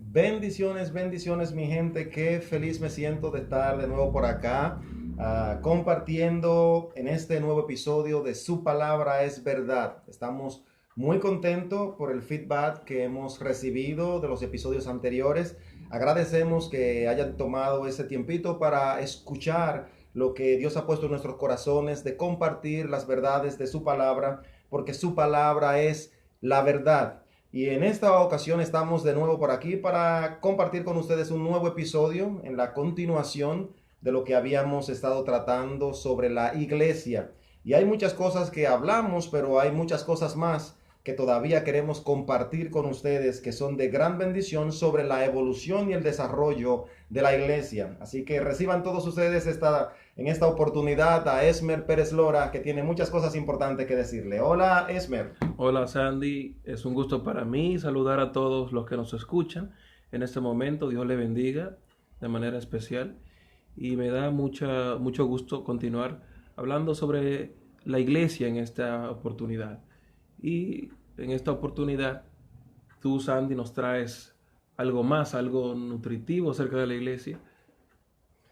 Bendiciones, bendiciones mi gente, qué feliz me siento de estar de nuevo por acá, compartiendo en este nuevo episodio de Su Palabra es Verdad. Estamos muy contentos por el feedback que hemos recibido de los episodios anteriores. Agradecemos que hayan tomado ese tiempito para escuchar lo que Dios ha puesto en nuestros corazones, de compartir las verdades de su palabra, porque su palabra es la verdad. Y en esta ocasión estamos de nuevo por aquí para compartir con ustedes un nuevo episodio en la continuación de lo que habíamos estado tratando sobre la iglesia. Y hay muchas cosas que hablamos, pero hay muchas cosas más que todavía queremos compartir con ustedes que son de gran bendición sobre la evolución y el desarrollo de la iglesia. Así que reciban todos ustedes en esta oportunidad a Esmer Pérez Lora, que tiene muchas cosas importantes que decirle. Hola, Esmer. Hola Sandy, es un gusto para mí saludar a todos los que nos escuchan en este momento. Dios le bendiga de manera especial y me da mucho gusto continuar hablando sobre la iglesia en esta oportunidad. Y en esta oportunidad tú, Sandy, nos traes algo más, algo nutritivo acerca de la iglesia.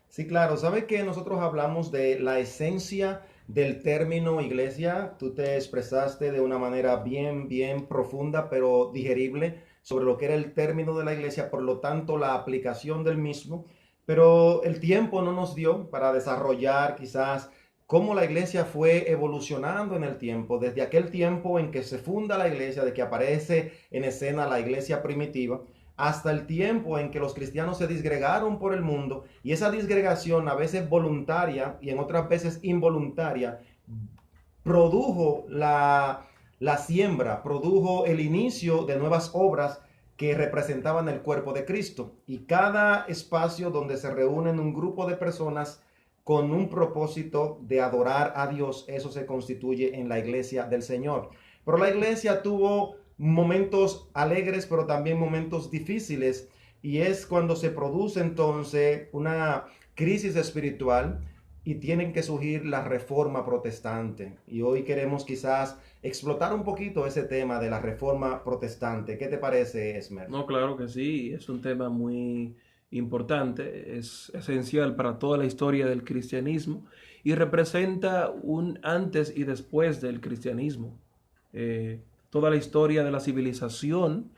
Sí, claro. ¿Sabe que nosotros hablamos de la esencia del término iglesia? Tú te expresaste de una manera bien profunda, pero digerible sobre lo que era el término de la iglesia, por lo tanto, la aplicación del mismo. Pero el tiempo no nos dio para desarrollar quizás cómo la iglesia fue evolucionando en el tiempo, desde aquel tiempo en que se funda la iglesia, de que aparece en escena la iglesia primitiva, hasta el tiempo en que los cristianos se disgregaron por el mundo, y esa disgregación, a veces voluntaria y en otras veces involuntaria, produjo la siembra, produjo el inicio de nuevas obras que representaban el cuerpo de Cristo. Y cada espacio donde se reúnen un grupo de personas con un propósito de adorar a Dios, eso se constituye en la iglesia del Señor. Pero la iglesia tuvo momentos alegres, pero también momentos difíciles, y es cuando se produce entonces una crisis espiritual y tienen que surgir la reforma protestante. Y hoy queremos quizás explotar un poquito ese tema de la reforma protestante. ¿Qué te parece, Esmer? No, claro que sí, es un tema muy importante, es esencial para toda la historia del cristianismo y representa un antes y después del cristianismo. Toda la historia de la civilización,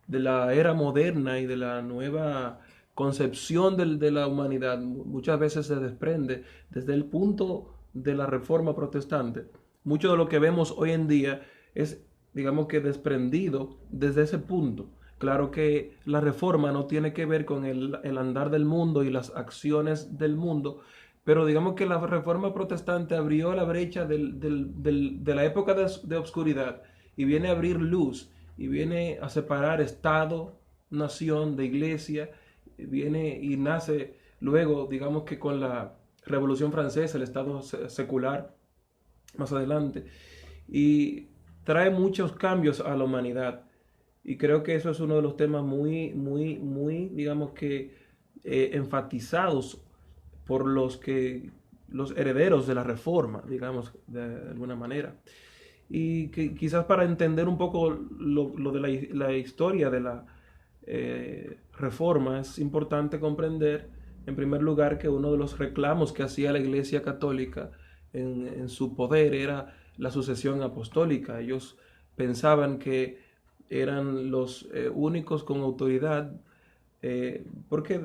de la era moderna y de la nueva concepción de la humanidad muchas veces se desprende desde el punto de la reforma protestante. Mucho de lo que vemos hoy en día es, digamos que, desprendido desde ese punto. Claro que la reforma no tiene que ver con el andar del mundo y las acciones del mundo, pero digamos que la reforma protestante abrió la brecha de la época de obscuridad y viene a abrir luz y viene a separar Estado, nación, de iglesia, viene y nace luego, digamos que con la Revolución Francesa, el Estado secular, más adelante, y trae muchos cambios a la humanidad. Y creo que eso es uno de los temas muy, digamos que enfatizados por los herederos de la reforma, digamos, de alguna manera. Y que quizás para entender un poco lo de la historia de la reforma es importante comprender, en primer lugar, que uno de los reclamos que hacía la Iglesia Católica en su poder era la sucesión apostólica. Ellos pensaban que eran los únicos con autoridad porque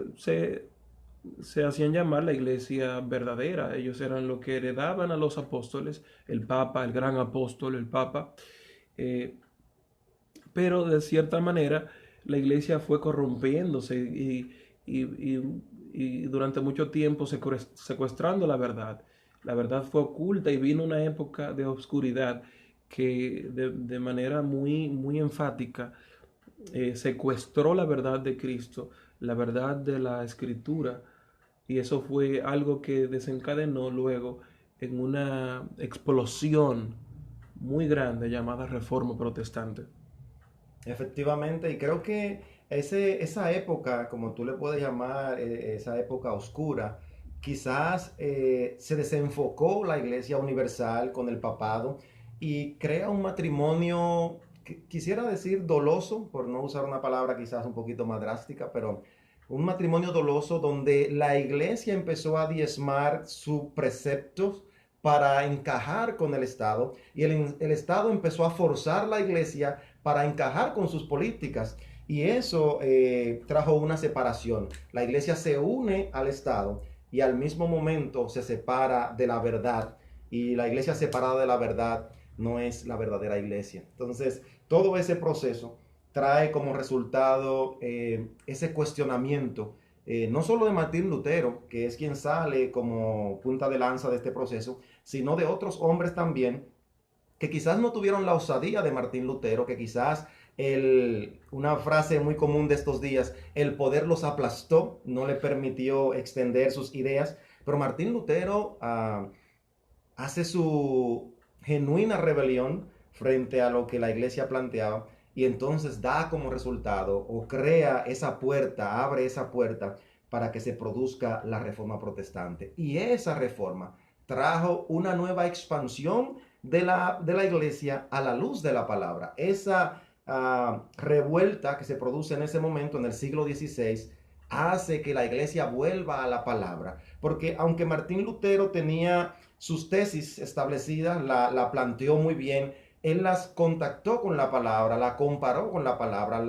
se hacían llamar la iglesia verdadera. Ellos eran los que heredaban a los apóstoles, el Papa, el gran apóstol, el Papa. eh, pero de cierta manera la iglesia fue corrompiéndose y, y durante mucho tiempo secuestrando la verdad. La verdad fue oculta y vino una época de oscuridad que de manera muy enfática secuestró la verdad de Cristo, la verdad de la Escritura, y eso fue algo que desencadenó luego en una explosión muy grande llamada Reforma Protestante. Efectivamente, y creo que esa época, como tú le puedes llamar, esa época oscura, quizás se desenfocó la Iglesia Universal con el papado y crea un matrimonio quisiera decir doloso, por no usar una palabra quizás un poquito más drástica, pero un matrimonio doloso donde la iglesia empezó a diezmar sus preceptos para encajar con el Estado y el Estado empezó a forzar la iglesia para encajar con sus políticas. Y eso trajo una separación. La iglesia se une al Estado y al mismo momento se separa de la verdad. Y la iglesia separada de la verdad no es la verdadera iglesia. Entonces, todo ese proceso trae como resultado ese cuestionamiento, no solo de Martín Lutero, que es quien sale como punta de lanza de este proceso, sino de otros hombres también que quizás no tuvieron la osadía de Martín Lutero, que quizás una frase muy común de estos días, el poder los aplastó, no le permitió extender sus ideas, pero Martín Lutero hace su genuina rebelión frente a lo que la iglesia planteaba y entonces da como resultado o crea esa puerta, abre esa puerta para que se produzca la reforma protestante. Y esa reforma trajo una nueva expansión de la iglesia a la luz de la palabra. Esa revuelta que se produce en ese momento, en el siglo XVI, hace que la iglesia vuelva a la palabra. Porque aunque Martín Lutero tenía sus tesis establecidas, la planteó muy bien, él las contactó con la palabra, la comparó con la palabra,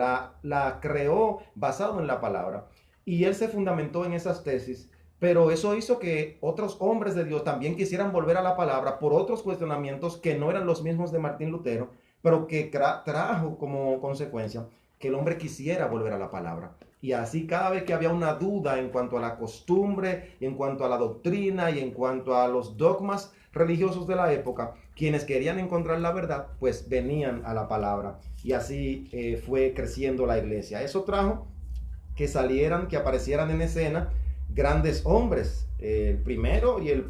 la creó basado en la palabra. Y él se fundamentó en esas tesis, pero eso hizo que otros hombres de Dios también quisieran volver a la palabra por otros cuestionamientos que no eran los mismos de Martín Lutero, pero que trajo como consecuencia que el hombre quisiera volver a la palabra. Y así cada vez que había una duda en cuanto a la costumbre, en cuanto a la doctrina y en cuanto a los dogmas religiosos de la época, quienes querían encontrar la verdad, pues venían a la palabra. Y así fue creciendo la iglesia. Eso trajo que salieran, que aparecieran en escena grandes hombres. El primero y el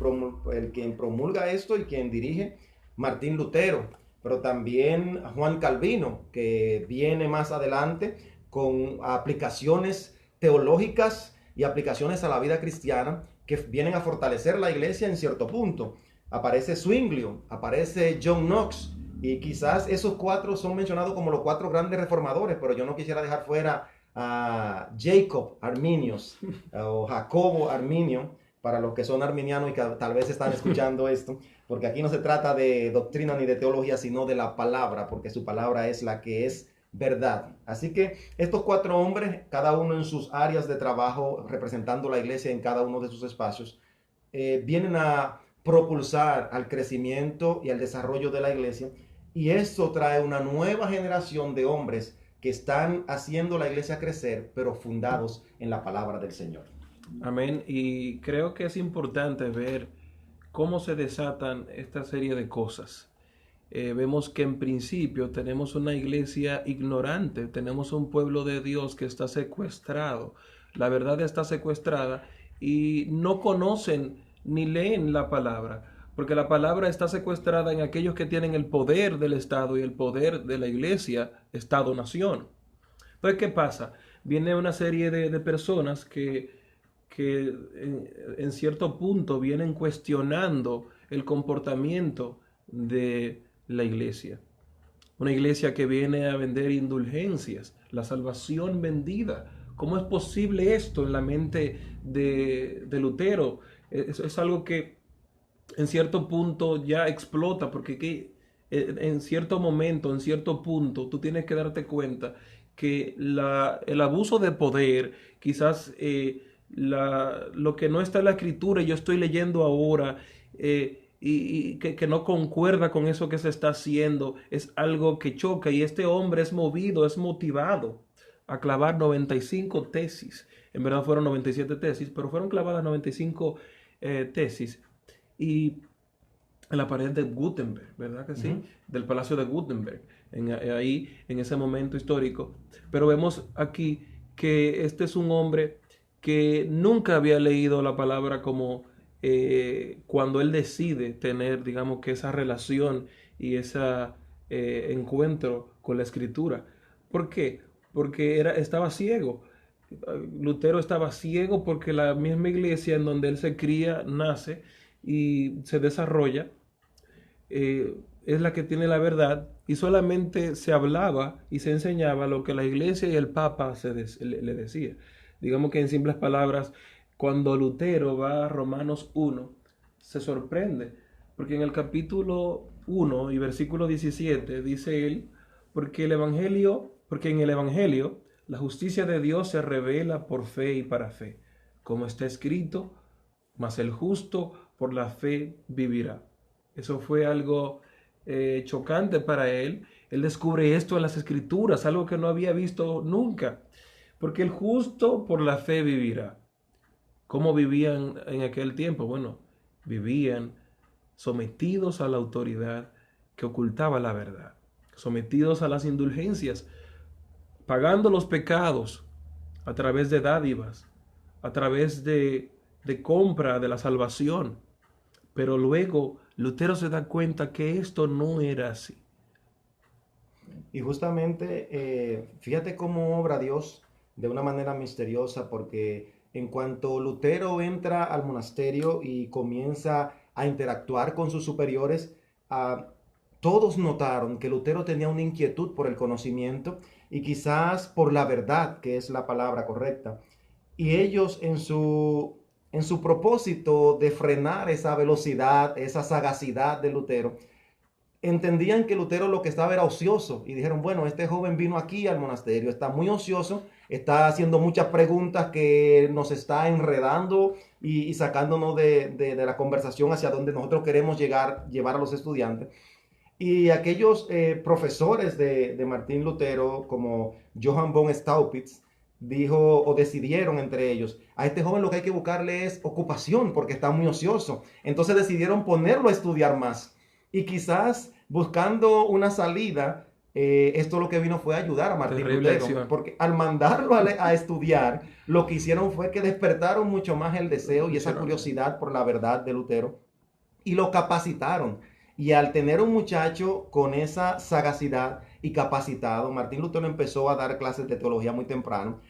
quien promulga esto y quien dirige, Martín Lutero, pero también Juan Calvino, que viene más adelante con aplicaciones teológicas y aplicaciones a la vida cristiana que vienen a fortalecer la iglesia en cierto punto. Aparece Zwinglio, aparece John Knox, y quizás esos cuatro son mencionados como los cuatro grandes reformadores, pero yo no quisiera dejar fuera a Jacob Arminius o Jacobo Arminio, para los que son arminianos y que tal vez están escuchando esto, porque aquí no se trata de doctrina ni de teología, sino de la palabra, porque su palabra es la que es verdad. Así que estos cuatro hombres, cada uno en sus áreas de trabajo, representando la iglesia en cada uno de sus espacios, vienen a propulsar al crecimiento y al desarrollo de la iglesia, y esto trae una nueva generación de hombres que están haciendo la iglesia crecer, pero fundados en la palabra del Señor. Amén. Y creo que es importante ver cómo se desatan esta serie de cosas. Vemos que en principio tenemos una iglesia ignorante, tenemos un pueblo de Dios que está secuestrado, la verdad está secuestrada y no conocen ni leen la palabra, porque la palabra está secuestrada en aquellos que tienen el poder del Estado y el poder de la iglesia, Estado-nación. Entonces, ¿qué pasa? Viene una serie de personas que en cierto punto vienen cuestionando el comportamiento de la iglesia. Una iglesia que viene a vender indulgencias, la salvación vendida. ¿Cómo es posible esto en la mente de Lutero? Es algo que en cierto punto ya explota, porque en cierto momento, en cierto punto, tú tienes que darte cuenta que el abuso de poder, quizás lo que no está en la escritura y yo estoy leyendo ahora, y que no concuerda con eso que se está haciendo, es algo que choca, y este hombre es movido, es motivado a clavar 95 tesis. En verdad fueron 97 tesis, pero fueron clavadas 95 tesis, y en la pared de Gutenberg, ¿verdad que sí? Uh-huh. Del Palacio de Gutenberg, ahí en ese momento histórico. Pero vemos aquí que este es un hombre que nunca había leído la palabra como cuando él decide tener, digamos, que esa relación y ese encuentro con la escritura. ¿Por qué? Porque estaba ciego. Lutero estaba ciego porque la misma iglesia en donde él se cría, nace y se desarrolla, es la que tiene la verdad y solamente se hablaba y se enseñaba lo que la iglesia y el papa le decía. Digamos que en simples palabras, cuando Lutero va a Romanos 1, se sorprende, porque en el capítulo 1 y versículo 17 dice él, porque en el Evangelio la justicia de Dios se revela por fe y para fe, como está escrito, mas el justo por la fe vivirá. Eso fue algo chocante para él. Él descubre esto en las Escrituras, algo que no había visto nunca. Porque el justo por la fe vivirá. ¿Cómo vivían en aquel tiempo? Bueno, vivían sometidos a la autoridad que ocultaba la verdad, sometidos a las indulgencias, pagando los pecados a través de dádivas, a través de compra de la salvación. Pero luego Lutero se da cuenta que esto no era así. Y justamente, fíjate cómo obra Dios de una manera misteriosa, porque en cuanto Lutero entra al monasterio y comienza a interactuar con sus superiores, ah, todos notaron que Lutero tenía una inquietud por el conocimiento y quizás por la verdad, que es la palabra correcta. Y ellos en su propósito de frenar esa velocidad, esa sagacidad de Lutero, entendían que Lutero lo que estaba era ocioso y dijeron, bueno, este joven vino aquí al monasterio, está muy ocioso, está haciendo muchas preguntas que nos está enredando y sacándonos de la conversación hacia donde nosotros queremos llevar a los estudiantes. Y aquellos profesores de Martín Lutero, como Johann von Staupitz, dijo o decidieron entre ellos, a este joven lo que hay que buscarle es ocupación porque está muy ocioso. Entonces decidieron ponerlo a estudiar más. Y quizás buscando una salida, esto lo que vino fue ayudar a Martín Terrible Lutero, acción. porque al mandarlo a estudiar, lo que hicieron fue que despertaron mucho más el deseo y esa curiosidad por la verdad de Lutero y lo capacitaron. Y al tener un muchacho con esa sagacidad y capacitado, Martín Lutero empezó a dar clases de teología muy temprano.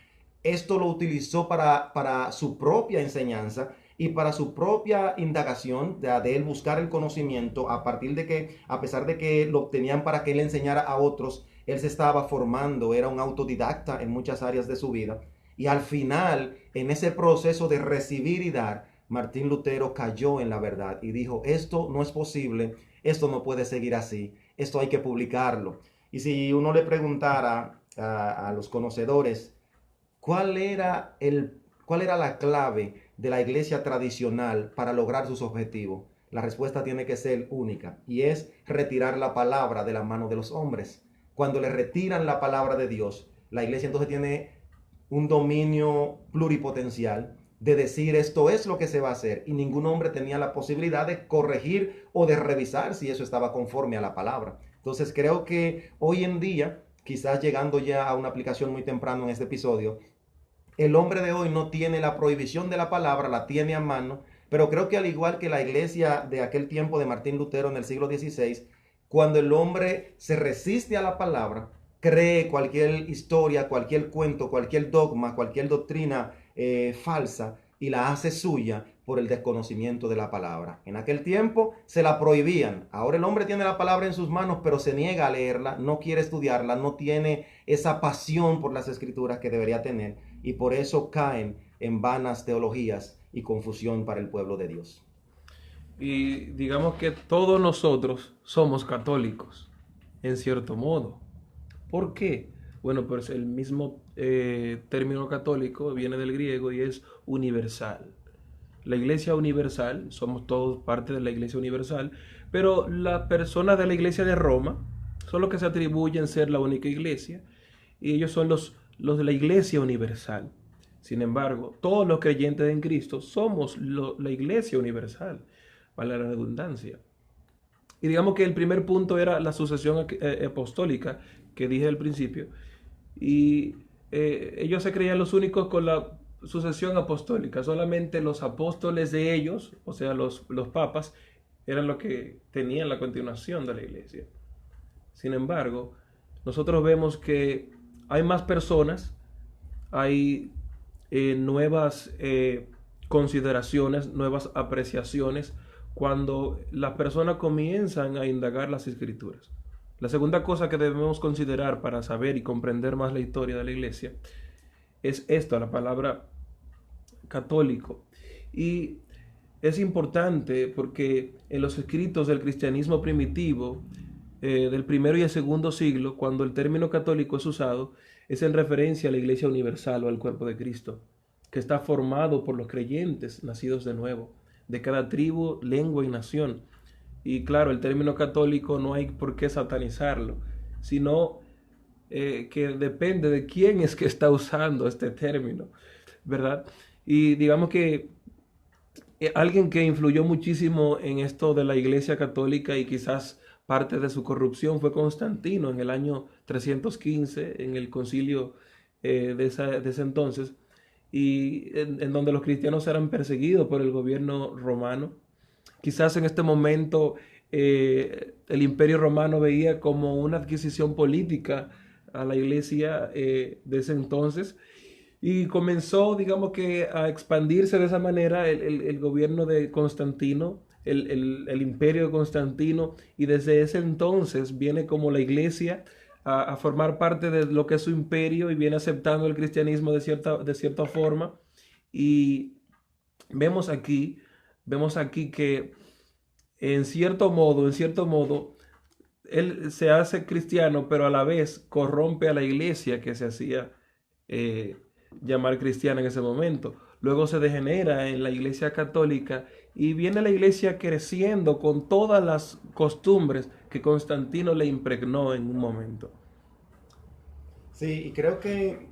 Esto lo utilizó para su propia enseñanza y para su propia indagación de él buscar el conocimiento a partir de que, a pesar de que lo obtenían para que él enseñara a otros, él se estaba formando, era un autodidacta en muchas áreas de su vida. Y al final, en ese proceso de recibir y dar, Martín Lutero cayó en la verdad y dijo, esto no es posible, esto no puede seguir así, esto hay que publicarlo. Y si uno le preguntara a los conocedores, ¿cuál era, ¿cuál era la clave de la iglesia tradicional para lograr sus objetivos? La respuesta tiene que ser única y es retirar la palabra de la mano de los hombres. Cuando le retiran la palabra de Dios, la iglesia entonces tiene un dominio pluripotencial de decir esto es lo que se va a hacer y ningún hombre tenía la posibilidad de corregir o de revisar si eso estaba conforme a la palabra. Entonces creo que hoy en día, quizás llegando ya a una aplicación muy temprano en este episodio, el hombre de hoy no tiene la prohibición de la palabra, la tiene a mano, pero creo que al igual que la iglesia de aquel tiempo de Martín Lutero en el siglo XVI, cuando el hombre se resiste a la palabra, cree cualquier historia, cualquier cuento, cualquier dogma, cualquier doctrina falsa y la hace suya por el desconocimiento de la palabra. En aquel tiempo se la prohibían. Ahora el hombre tiene la palabra en sus manos, pero se niega a leerla, no quiere estudiarla, no tiene esa pasión por las escrituras que debería tener y por eso caen en vanas teologías y confusión para el pueblo de Dios. Y digamos que todos nosotros somos católicos, en cierto modo. ¿Por qué? Bueno, pues el mismo término católico viene del griego y es universal. La iglesia universal, somos todos parte de la iglesia universal, pero las personas de la iglesia de Roma son los que se atribuyen ser la única iglesia y ellos son los de la iglesia universal. Sin embargo, todos los creyentes en Cristo somos la iglesia universal, vale la redundancia. Y digamos que el primer punto era la sucesión apostólica que dije al principio. Y ellos se creían los únicos con la sucesión apostólica. Solamente los apóstoles de ellos, o sea, los papas, eran los que tenían la continuación de la iglesia. Sin embargo, nosotros vemos que hay más personas, hay nuevas consideraciones, nuevas apreciaciones cuando las personas comienzan a indagar las escrituras. La segunda cosa que debemos considerar para saber y comprender más la historia de la iglesia es esto, la palabra católico. Y es importante porque en los escritos del cristianismo primitivo, del primero y el segundo siglo, cuando el término católico es usado, es en referencia a la Iglesia Universal o al cuerpo de Cristo, que está formado por los creyentes nacidos de nuevo, de cada tribu, lengua y nación. Y claro, el término católico no hay por qué satanizarlo, sino que depende de quién es que está usando este término, ¿verdad? Y digamos que alguien que influyó muchísimo en esto de la Iglesia Católica y quizás parte de su corrupción fue Constantino en el año 315, en el concilio de ese entonces, y en donde los cristianos eran perseguidos por el gobierno romano. Quizás en este momento el Imperio Romano veía como una adquisición política a la iglesia de ese entonces y comenzó, digamos que, a expandirse de esa manera el gobierno de Constantino, el imperio de Constantino, y desde ese entonces viene como la iglesia a formar parte de lo que es su imperio y viene aceptando el cristianismo de cierta forma. Y vemos aquí, vemos aquí que en cierto modo, él se hace cristiano, pero a la vez corrompe a la iglesia que se hacía eh, llamar cristiana en ese momento. Luego se degenera en la iglesia católica y viene la iglesia creciendo con todas las costumbres que Constantino le impregnó en un momento. Sí, y creo que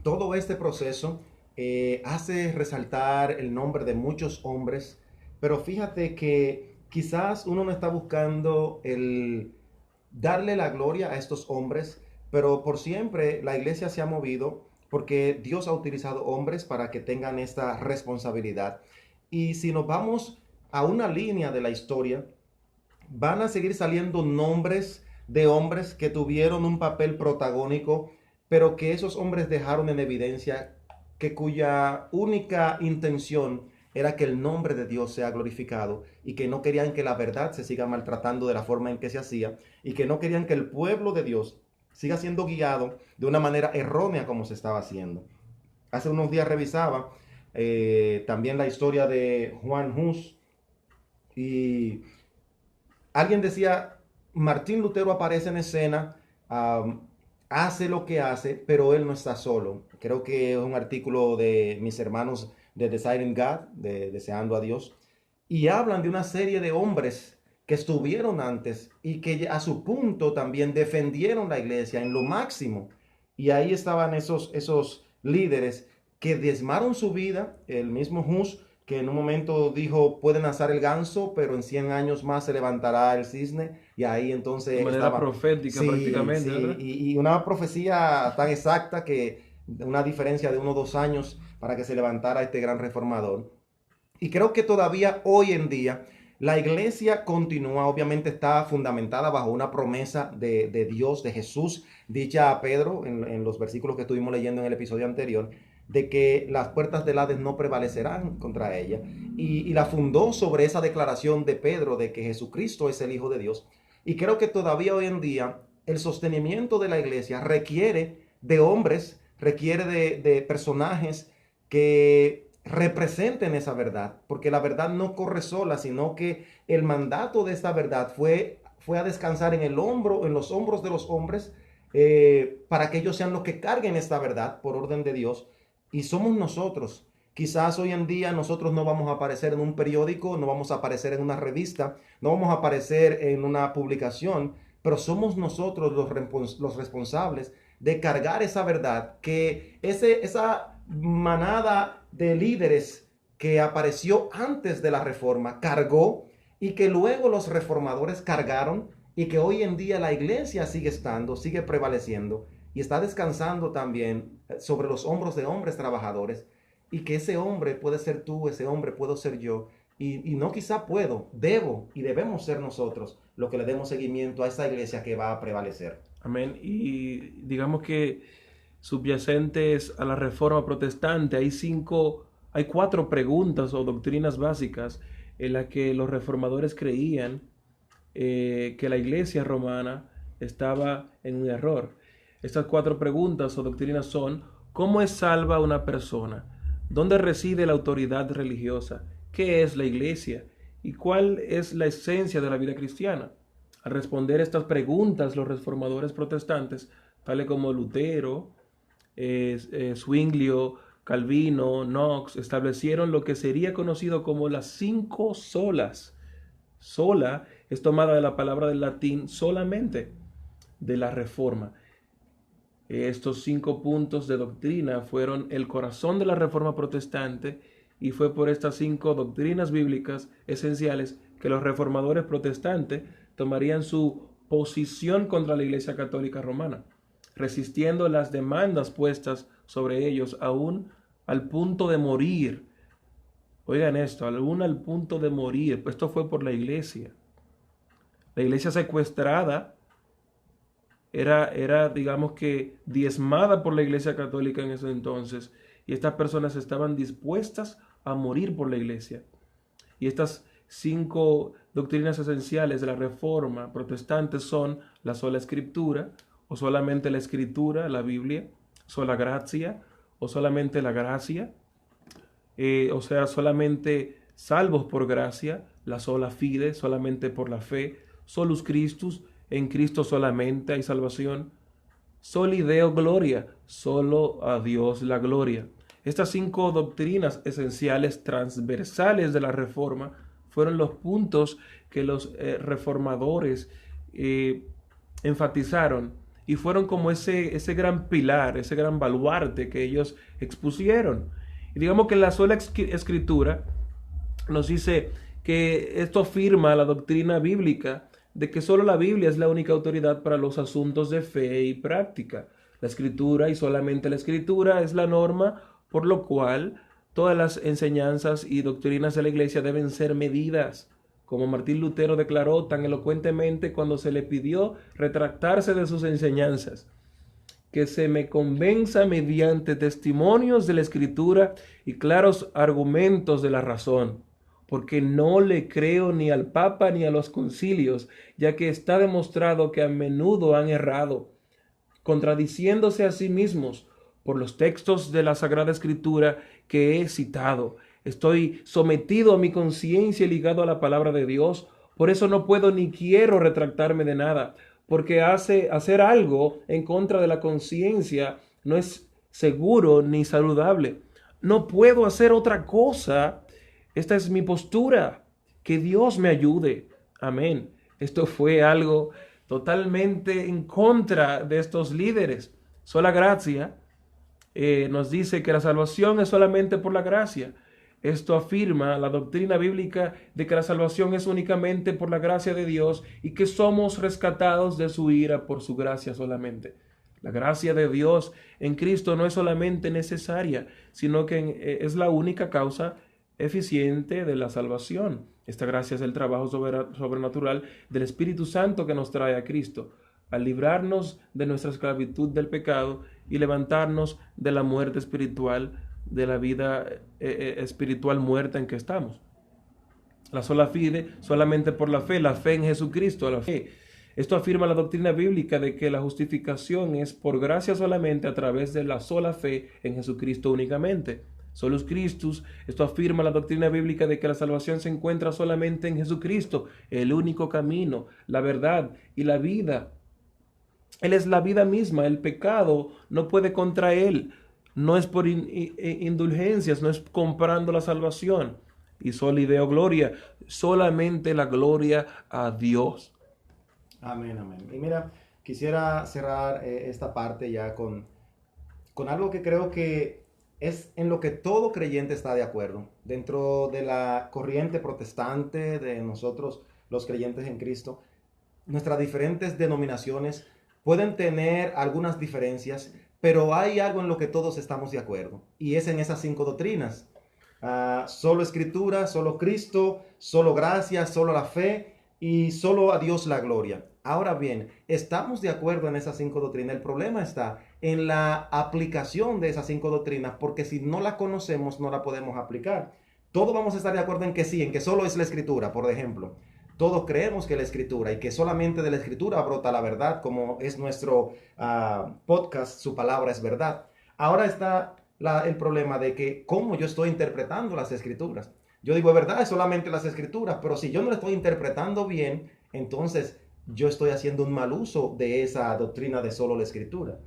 todo este proceso hace resaltar el nombre de muchos hombres, pero fíjate que quizás uno no está buscando el darle la gloria a estos hombres, pero por siempre la iglesia se ha movido porque Dios ha utilizado hombres para que tengan esta responsabilidad. Y si nos vamos a una línea de la historia, van a seguir saliendo nombres de hombres que tuvieron un papel protagónico, pero que esos hombres dejaron en evidencia que cuya única intención era que el nombre de Dios sea glorificado y que no querían que la verdad se siga maltratando de la forma en que se hacía y que no querían que el pueblo de Dios siga siendo guiado de una manera errónea como se estaba haciendo. Hace unos días revisaba también la historia de Juan Hus y alguien decía, Martín Lutero aparece en escena, hace lo que hace, pero él no está solo. Creo que es un artículo de mis hermanos de Desiring God, de Deseando a Dios, y hablan de una serie de hombres que estuvieron antes y que a su punto también defendieron la iglesia en lo máximo. Y ahí estaban esos líderes que diezmaron su vida, el mismo Hus, que en un momento dijo, pueden asar el ganso, pero en 100 años más se levantará el cisne, y ahí De entonces manera estaba, profética sí, prácticamente, sí, ¿verdad? y una profecía tan exacta que una diferencia de 1 o 2 años para que se levantara este gran reformador. Y creo que todavía hoy en día la iglesia continúa, obviamente está fundamentada bajo una promesa de Dios, de Jesús, dicha a Pedro en los versículos que estuvimos leyendo en el episodio anterior, de que las puertas del Hades no prevalecerán contra ella. Y la fundó sobre esa declaración de Pedro de que Jesucristo es el Hijo de Dios. Y creo que todavía hoy en día el sostenimiento de la iglesia requiere de hombres, requiere de personajes que representen esa verdad, porque la verdad no corre sola, sino que el mandato de esta verdad fue a descansar en el hombro, en los hombros de los hombres, para que ellos sean los que carguen esta verdad por orden de Dios. Y somos nosotros. Quizás hoy en día nosotros no vamos a aparecer en un periódico, no vamos a aparecer en una revista, no vamos a aparecer en una publicación, pero somos nosotros los responsables de cargar esa verdad, que esa manada de líderes que apareció antes de la reforma cargó y que luego los reformadores cargaron y que hoy en día la iglesia sigue estando, sigue prevaleciendo y está descansando también sobre los hombros de hombres trabajadores y que ese hombre puede ser tú, ese hombre puedo ser yo y no quizá puedo, debo y debemos ser nosotros los que le demos seguimiento a esa iglesia que va a prevalecer. Amén. Y digamos que subyacentes a la reforma protestante hay cuatro preguntas o doctrinas básicas en la que los reformadores creían que la iglesia romana estaba en un error. Estas 4 preguntas o doctrinas son: ¿cómo es salva una persona? ¿Dónde reside la autoridad religiosa? ¿Qué es la iglesia? ¿Y cuál es la esencia de la vida cristiana? Al responder estas preguntas, los reformadores protestantes, tales como Lutero, Zwinglio, Calvino, Knox, establecieron lo que sería conocido como las 5 solas. Sola es tomada de la palabra del latín solamente, de la Reforma. Estos 5 puntos de doctrina fueron el corazón de la Reforma protestante, y fue por estas 5 doctrinas bíblicas esenciales que los reformadores protestantes tomarían su posición contra la Iglesia Católica Romana, resistiendo las demandas puestas sobre ellos aún al punto de morir. Oigan esto, aún al punto de morir. Esto fue por la iglesia. La iglesia secuestrada era, digamos que, diezmada por la iglesia católica en ese entonces, y estas personas estaban dispuestas a morir por la iglesia. Y estas 5 doctrinas esenciales de la Reforma protestante son la sola escritura, o solamente la escritura, la Biblia, sola gracia, o solamente la gracia, o sea, solamente salvos por gracia, la sola fide, solamente por la fe, solus Christus, en Cristo solamente hay salvación, soli Deo gloria, solo a Dios la gloria. Estas 5 doctrinas esenciales transversales de la Reforma fueron los puntos que los reformadores enfatizaron, y fueron como ese gran pilar, ese gran baluarte que ellos expusieron. Y digamos que la sola escritura nos dice que esto afirma la doctrina bíblica de que solo la Biblia es la única autoridad para los asuntos de fe y práctica. La escritura, y solamente la escritura, es la norma por lo cual todas las enseñanzas y doctrinas de la iglesia deben ser medidas, como Martín Lutero declaró tan elocuentemente cuando se le pidió retractarse de sus enseñanzas: que se me convenza mediante testimonios de la escritura y claros argumentos de la razón, porque no le creo ni al Papa ni a los concilios, ya que está demostrado que a menudo han errado, contradiciéndose a sí mismos por los textos de la Sagrada Escritura que he citado. Estoy sometido a mi conciencia y ligado a la palabra de Dios. Por eso no puedo ni quiero retractarme de nada, porque hacer algo en contra de la conciencia no es seguro ni saludable. No puedo hacer otra cosa. Esta es mi postura. Que Dios me ayude. Amén. Esto fue algo totalmente en contra de estos líderes. Sola gracia nos dice que la salvación es solamente por la gracia. Esto afirma la doctrina bíblica de que la salvación es únicamente por la gracia de Dios y que somos rescatados de su ira por su gracia solamente. La gracia de Dios en Cristo no es solamente necesaria, sino que es la única causa eficiente de la salvación. Esta gracia es el trabajo sobrenatural del Espíritu Santo que nos trae a Cristo, al librarnos de nuestra esclavitud del pecado y levantarnos de la muerte espiritual, de la vida espiritual muerta en que estamos. La sola fide, solamente por la fe en Jesucristo, la fe. Esto afirma la doctrina bíblica de que la justificación es por gracia solamente a través de la sola fe en Jesucristo únicamente. Solus Christus, esto afirma la doctrina bíblica de que la salvación se encuentra solamente en Jesucristo, el único camino, la verdad y la vida. Él es la vida misma, el pecado no puede contra él. No es por indulgencias, no es comprando la salvación. Y soli Deo gloria, solamente la gloria a Dios. Amén, amén. Y mira, quisiera cerrar esta parte ya con algo que creo que es en lo que todo creyente está de acuerdo. Dentro de la corriente protestante de nosotros, los creyentes en Cristo, nuestras diferentes denominaciones pueden tener algunas diferencias, pero hay algo en lo que todos estamos de acuerdo, y es en esas 5 doctrinas. Solo escritura, solo Cristo, solo gracia, solo la fe y solo a Dios la gloria. Ahora bien, estamos de acuerdo en esas 5 doctrinas. El problema está en la aplicación de esas 5 doctrinas, porque si no la conocemos, no la podemos aplicar. todos vamos a estar de acuerdo en que sí, en que solo es la escritura, por ejemplo. Todos creemos que la escritura y que solamente de la escritura brota la verdad, como es nuestro podcast, su palabra es verdad. Ahora está el problema de que cómo yo estoy interpretando las escrituras. Yo digo, es verdad, es solamente las escrituras, pero si yo no lo estoy interpretando bien, entonces yo estoy haciendo un mal uso de esa doctrina de solo la escritura.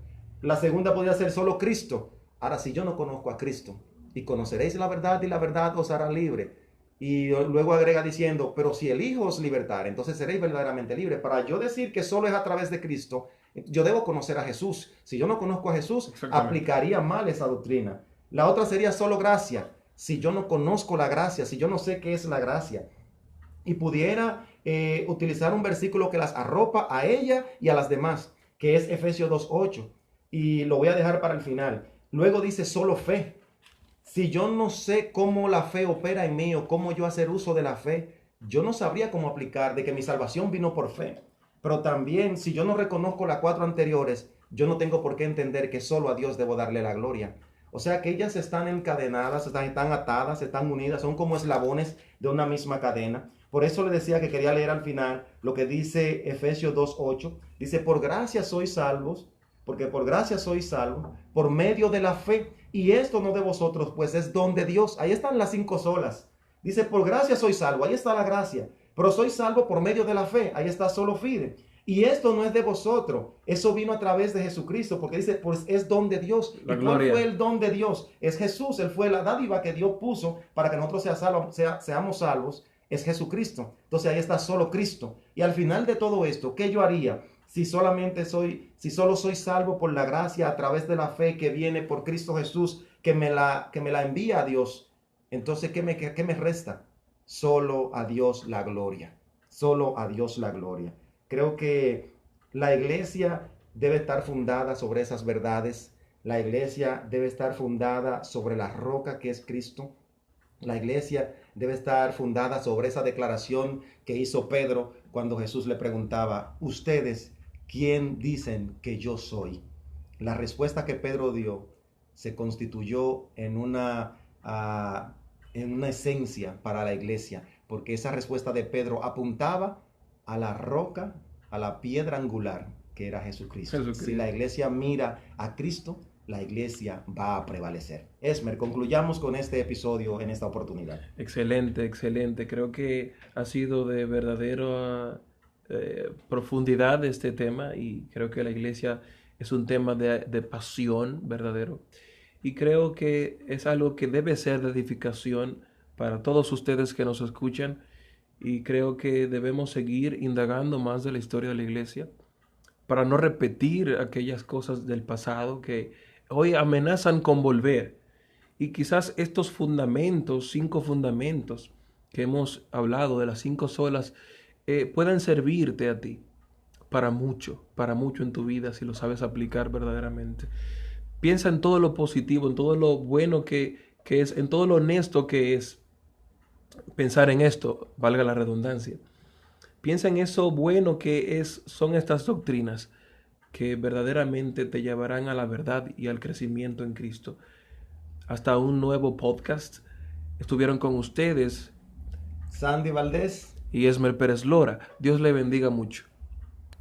La segunda podría ser solo Cristo. Ahora, si yo no conozco a Cristo, y conoceréis la verdad y la verdad os hará libre. Y luego agrega diciendo, pero si el Hijo os libertare, entonces seréis verdaderamente libres. Para yo decir que solo es a través de Cristo, yo debo conocer a Jesús. Si yo no conozco a Jesús, aplicaría mal esa doctrina. La otra sería solo gracia. Si yo no conozco la gracia, si yo no sé qué es la gracia, y pudiera utilizar un versículo que las arropa a ella y a las demás, que es Efesios 2:8, y lo voy a dejar para el final. Luego dice solo fe. Si yo no sé cómo la fe opera en mí o cómo yo hacer uso de la fe, yo no sabría cómo aplicar de que mi salvación vino por fe. Pero también, si yo no reconozco las 4 anteriores, yo no tengo por qué entender que solo a Dios debo darle la gloria. O sea que ellas están encadenadas, están atadas, están unidas, son como eslabones de una misma cadena. Por eso le decía que quería leer al final lo que dice Efesios 2:8. Dice, por gracia sois salvos, porque por gracia sois salvos, por medio de la fe. Y esto no de vosotros, pues es don de Dios. Ahí están las 5 solas. Dice, por gracia sois salvo, ahí está la gracia. Pero sois salvo por medio de la fe, ahí está solo fide. Y esto no es de vosotros, eso vino a través de Jesucristo, porque dice, pues es don de Dios. ¿Y cuál fue el don de Dios? Es Jesús, Él fue la dádiva que Dios puso para que nosotros seamos salvos, es Jesucristo. Entonces ahí está solo Cristo. Y al final de todo esto, ¿qué yo haría? Si solo soy salvo por la gracia a través de la fe que viene por Cristo Jesús, que me la envía a Dios, entonces ¿qué me resta? Solo a Dios la gloria. Solo a Dios la gloria. Creo que la iglesia debe estar fundada sobre esas verdades. La iglesia debe estar fundada sobre la roca que es Cristo. La iglesia debe estar fundada sobre esa declaración que hizo Pedro cuando Jesús le preguntaba, ¿ustedes quién dicen que yo soy? La respuesta que Pedro dio se constituyó en una esencia para la iglesia, porque esa respuesta de Pedro apuntaba a la roca, a la piedra angular que era Jesucristo. Si la iglesia mira a Cristo, la iglesia va a prevalecer. Esmer, concluyamos con este episodio en esta oportunidad. Excelente, excelente. Creo que ha sido de verdadera profundidad este tema y creo que la iglesia es un tema de pasión verdadero. Y creo que es algo que debe ser de edificación para todos ustedes que nos escuchan. Y creo que debemos seguir indagando más de la historia de la iglesia para no repetir aquellas cosas del pasado que hoy amenazan con volver. Y quizás estos fundamentos, 5 fundamentos que hemos hablado de las 5 solas, puedan servirte a ti para mucho en tu vida si lo sabes aplicar verdaderamente. Piensa en todo lo positivo, en todo lo bueno que es, en todo lo honesto que es pensar en esto, valga la redundancia. Piensa en eso bueno que son estas doctrinas que verdaderamente te llevarán a la verdad y al crecimiento en Cristo. Hasta un nuevo podcast. Estuvieron con ustedes Sandy Valdés y Esmer Pérez Lora. Dios le bendiga mucho.